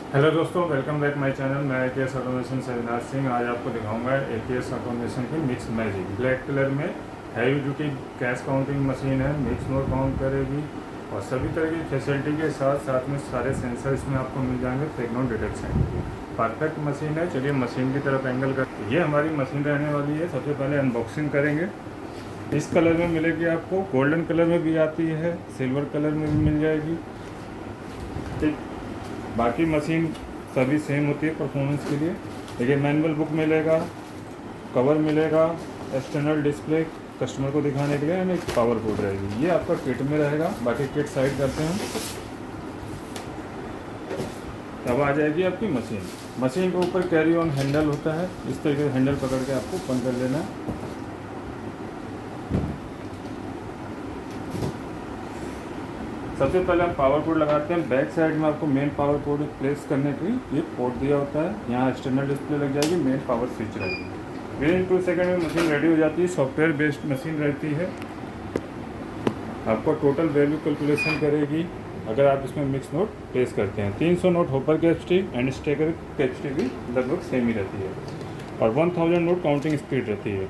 Hello दोस्तों, welcome back my channel. मैं AKS automation से अविनाश सिंह। आज आपको दिखाऊंगा AKS ऑटोमेशन की मिक्स मैजिक। ब्लैक कलर में heavy duty cash counting machine है। मिक्स नोट काउंट करेगी और सभी तरह की फैसिलिटी के साथ साथ में सारे सेंसर इसमें आपको मिल जाएंगे फेक नोट डिटेक्शन की। परफेक्ट मशीन है। चलिए मशीन की तरफ एंगल कर, ये हमारी मशीन रहने वाली है। सबसे पहले अनबॉक्सिंग करेंगे। इस कलर में मिलेगी आपको, गोल्डन कलर में भी आती है, सिल्वर कलर में भी मिल जाएगी। ठीक, बाकी मशीन सभी सेम होती है परफॉर्मेंस के लिए। देखिए मैनुअल बुक मिलेगा, कवर मिलेगा, एक्सटर्नल डिस्प्ले कस्टमर को दिखाने के लिए, एंड एक पावर बोर्ड रहेगी। ये आपका किट में रहेगा। बाकी किट साइड करते हैं। तब आ जाएगी आपकी मशीन। मशीन के ऊपर कैरी ऑन हैंडल होता है। इस तरीके से हैंडल पकड़ के आपको बंद कर लेना है। सबसे पहले हम पावर पोर्ट लगाते हैं। बैक साइड में आपको मेन पावर पोर्ट प्लेस करने के लिए ये पोर्ट दिया होता है। यहाँ एक्सटर्नल डिस्प्ले लग जाएगी, मेन पावर स्विच रहेगी। विद इन 2 सेकंड में मशीन रेडी हो जाती है। सॉफ्टवेयर बेस्ड मशीन रहती है। आपको टोटल वैल्यू कैलकुलेशन करेगी अगर आप इसमें मिक्स नोट प्लेस करते हैं। 300 note hopper capacity and Strecker capacity भी लगभग सेम ही रहती है और 1000 नोट काउंटिंग स्पीड रहती है।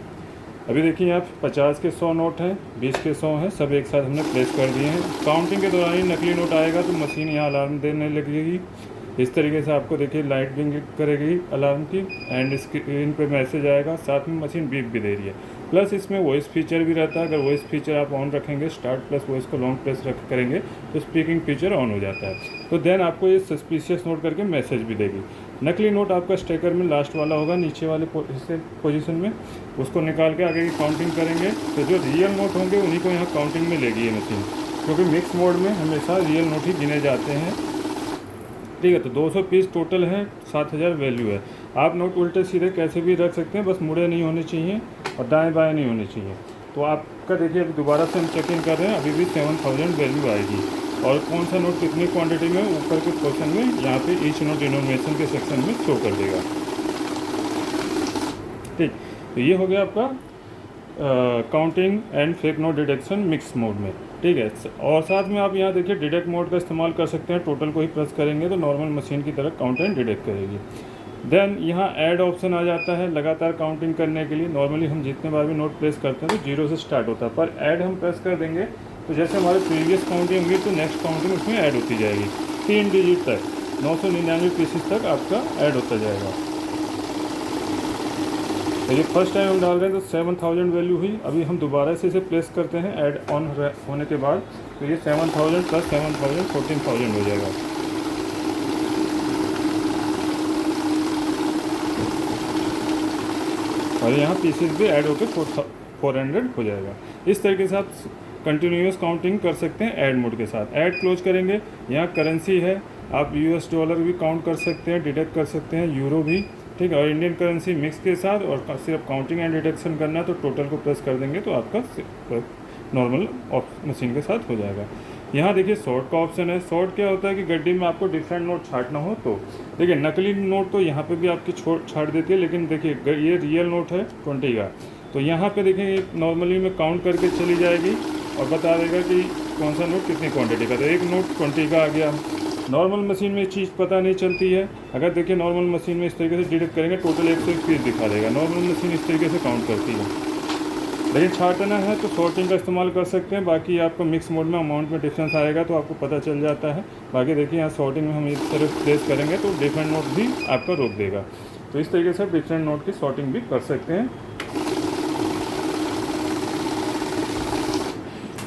अभी देखिए आप 50 के 100 नोट हैं, 20 के 100 हैं, सब एक साथ हमने प्लेस कर दिए हैं। काउंटिंग के दौरान ही नकली नोट आएगा तो मशीन यहाँ अलार्म देने लगेगी। इस तरीके से आपको देखिए लाइट बिंग करेगी अलार्म की, एंड स्क्रीन पे मैसेज आएगा। साथ में मशीन बीप भी दे रही है। प्लस इसमें वॉइस फीचर भी रहता है। अगर वॉइस फीचर आप ऑन रखेंगे, स्टार्ट प्लस वॉइस को लॉन्ग प्रेस करेंगे तो स्पीकिंग फीचर ऑन हो जाता है। तो देन आपको ये सस्पिशियस नोट करके मैसेज भी देगी। नकली नोट आपका स्टेकर में लास्ट वाला होगा, नीचे वाले पोजीशन में, उसको निकाल के आगे की काउंटिंग करेंगे तो जो रियल नोट होंगे उन्हीं को यहाँ काउंटिंग में लेगी ये मशीन, क्योंकि मिक्स मोड में हमेशा रियल नोट ही गिने जाते हैं। ठीक है, तो 200 पीस टोटल है, 7000 वैल्यू है। आप नोट उल्टे सीधे कैसे भी रख सकते हैं, बस मुड़े नहीं होने चाहिए और दाएं बाएं नहीं होने चाहिए। तो आपका देखिए अभी दोबारा से हम चेकिंग कर रहे हैं, अभी भी 7000 वैल्यू आएगी। और कौन सा नोट कितनी क्वांटिटी में, ऊपर के पोर्शन में यहाँ पे ईच नोट डिनोमिनेशन के सेक्शन में शो कर देगा। ठीक, तो ये हो गया आपका counting and fake note detection mix mode में। ठीक है, और साथ में आप यहाँ देखिए डिटेक्ट मोड का इस्तेमाल कर सकते हैं। टोटल को ही प्रेस करेंगे तो नॉर्मल मशीन की तरह काउंट एंड डिटेक्ट करेगी। देन यहाँ ऐड ऑप्शन आ जाता है लगातार काउंटिंग करने के लिए। नॉर्मली हम जितने बार भी नोट प्रेस करते हैं तो 0 से स्टार्ट होता है, पर ऐड हम प्रेस कर देंगे तो जैसे हमारे प्रीवियस काउंटिंग होगी तो नेक्स्ट काउंटिंग उसमें ऐड होती जाएगी। 3 डिजिट तक, 999 पीसेस तक आपका ऐड होता जाएगा। तो ये फर्स्ट टाइम हम डाल रहे हैं तो 7000 वैल्यू हुई। अभी हम दोबारा से इसे प्लेस करते हैं ऐड ऑन होने के बाद, तो ये 7000 प्लस 7000 14000 हो जाएगा। और यहाँ पीसेस भी ऐड होकर 400 हो जाएगा। इस तरीके से आप कंटिन्यूस काउंटिंग कर सकते हैं ऐड मोड के साथ। ऐड क्लोज करेंगे, यहाँ करेंसी है, आप US डॉलर भी काउंट कर सकते हैं, डिटेक्ट कर सकते हैं, यूरो भी। ठीक है, और इंडियन करेंसी मिक्स के साथ, और सिर्फ काउंटिंग एंड डिटेक्शन करना है तो टोटल को प्रेस कर देंगे तो आपका नॉर्मल मशीन के साथ हो जाएगा। यहाँ देखिए शॉर्ट का ऑप्शन है। शॉर्ट क्या होता है कि गड्डी में आपको डिफरेंट नोट छाटना हो तो देखिए नकली नोट तो यहाँ पे भी आपकी छाट देती है, लेकिन देखिए ये रियल नोट है 20 का, तो यहाँ पे देखिए नॉर्मली में काउंट करके चली जाएगी और बता देगा कि कौन सा नोट कितनी क्वांटिटी का। तो एक नोट 20 का आ गया। नॉर्मल मशीन में चीज़ पता नहीं चलती है। अगर देखिए नॉर्मल मशीन में इस तरीके से डिटेक्ट करेंगे टोटल 101 पीस दिखा देगा। नॉर्मल मशीन इस तरीके से काउंट करती है। लेकिन छाटना है तो सॉर्टिंग का इस्तेमाल कर सकते हैं। बाकी आपको मिक्स मोड में अमाउंट में डिफरेंस आएगा तो आपको पता चल जाता है। बाकी देखिए यहाँ सॉर्टिंग में हम इस तरह प्लेस करेंगे तो डिफरेंट नोट भी आपका रोक देगा। तो इस तरीके से डिफरेंट नोट की सॉर्टिंग भी कर सकते हैं।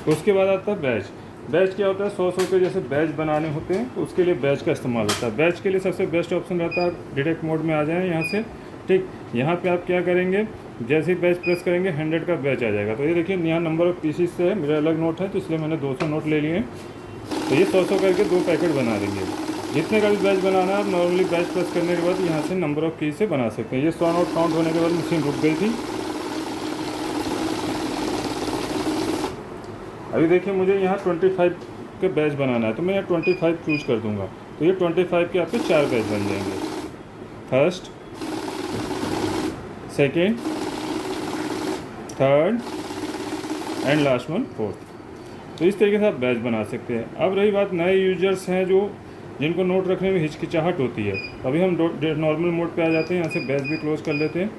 उसके बाद आता है बैच। बैच क्या होता है, 100 के जैसे बैच बनाने होते हैं तो उसके लिए बैच का इस्तेमाल होता है। बैच के लिए सबसे बेस्ट ऑप्शन रहता है डिटेक्ट मोड में आ जाए यहाँ से। ठीक, यहाँ पे आप क्या करेंगे, जैसे ही बैच प्रेस करेंगे 100 का बैच आ जाएगा। तो ये देखिए यहाँ नंबर ऑफ पीसीस से है, मेरा अलग नोट है तो इसलिए मैंने 200 नोट ले लिए हैं। तो ये 100 करके 2 पैकेट बना देंगे। जितने का भी बैच बनाना है आप नॉर्मली बैच प्रेस करने के बाद यहाँ से नंबर ऑफ की से बना सकते हैं। ये 100 नोट काउंट होने के बाद मशीन रुक गई थी। अभी देखिए मुझे यहाँ 25 के बैच बनाना है तो मैं यहाँ 25 चूज कर दूंगा। तो ये 25 के आपके 4 बैच बन जाएंगे, first, second, third and last one fourth. तो इस तरीके से आप बैच बना सकते हैं। अब रही बात नए यूजर्स हैं जो जिनको नोट रखने में हिचकिचाहट होती है। अभी हम नॉर्मल मोड पे आ जाते हैं, यहाँ से बैच भी क्लोज कर लेते हैं।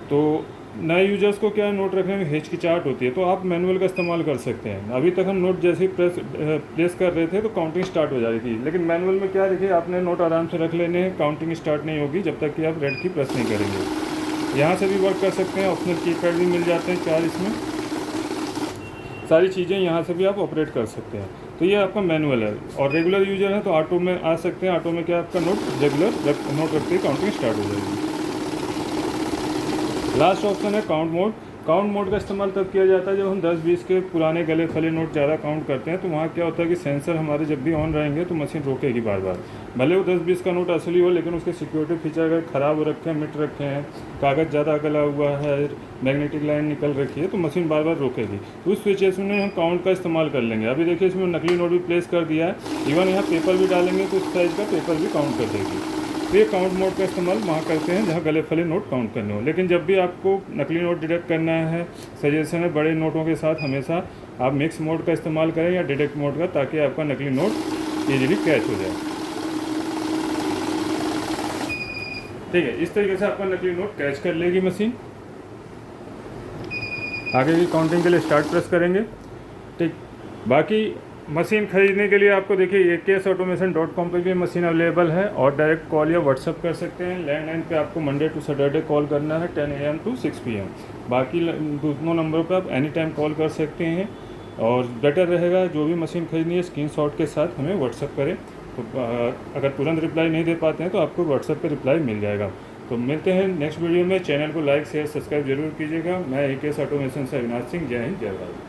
तो नए यूजर्स को क्या नोट रखने में हिचकिचाहट होती है, तो आप मैनुअल का इस्तेमाल कर सकते हैं। अभी तक हम नोट जैसे ही प्लेस कर रहे थे तो काउंटिंग स्टार्ट हो जा रही थी, लेकिन मैनुअल में क्या देखिए आपने नोट आराम से रख लेने हैं, काउंटिंग स्टार्ट नहीं होगी जब तक कि आप रेड की प्रेस नहीं करेंगे। यहाँ से भी वर्क कर सकते हैं, ऑप्शनल कीपैड भी मिल जाते हैं 4, इसमें सारी चीज़ें यहाँ से भी आप ऑपरेट कर सकते हैं। तो ये आपका मैनुअल है, और रेगुलर यूजर है तो ऑटो में आ सकते हैं। ऑटो में क्या आपका नोट रेगुलर नोट रखते ही काउंटिंग स्टार्ट हो जाएगी। लास्ट ऑप्शन है काउंट मोड। काउंट मोड का इस्तेमाल तब किया जाता है जब हम 10-20 के पुराने गले फले नोट ज़्यादा काउंट करते हैं, तो वहाँ क्या होता है कि सेंसर हमारे जब भी ऑन रहेंगे तो मशीन रोकेगी बार बार। भले वो 10-20 का नोट असली हो, लेकिन उसके सिक्योरिटी फीचर अगर ख़राब हो रखे हैं, मिट रखे हैं, कागज़ ज़्यादा गला हुआ है, मैग्नेटिक लाइन निकल रखी है, तो मशीन बार बार रोकेगी। तो उस सिचुएशन में हम काउंट का इस्तेमाल कर लेंगे। अभी देखिए इसमें नकली नोट भी प्लेस कर दिया है, इवन यहाँ पेपर भी डालेंगे तो उस साइज़ का पेपर भी काउंट कर देगी। तो ये काउंट मोड का इस्तेमाल वहाँ करते हैं जहाँ गले फले नोट काउंट करने हो। लेकिन जब भी आपको नकली नोट डिटेक्ट करना है, सजेशन है बड़े नोटों के साथ हमेशा आप मिक्स मोड का इस्तेमाल करें या डिटेक्ट मोड का, ताकि आपका नकली नोट ईजिली कैच हो जाए। ठीक है, इस तरीके से आपका नकली नोट कैच कर लेगी मशीन। आगे की काउंटिंग के लिए स्टार्ट प्रेस करेंगे। ठीक, बाकी मशीन खरीदने के लिए आपको देखिए AKSautomation.com पे भी मशीन अवेलेबल है, और डायरेक्ट कॉल या व्हाट्सअप कर सकते हैं। लैंडलाइन पे आपको मंडे टू सैटरडे कॉल करना है 10 AM to 6 PM। बाकी दोनों नंबरों पे आप एनी टाइम कॉल कर सकते हैं, और बेटर रहेगा जो भी मशीन खरीदनी है स्क्रीनशॉट के साथ हमें व्हाट्सअप करें। तो अगर तुरंत रिप्लाई नहीं दे पाते हैं तो आपको व्हाट्सएप पे रिप्लाई मिल जाएगा। तो मिलते हैं नेक्स्ट वीडियो में। चैनल को लाइक शेयर सब्सक्राइब जरूर कीजिएगा। मैं AKS ऑटोमेशन से अविनाश सिंह। जय हिंद, जय भारत।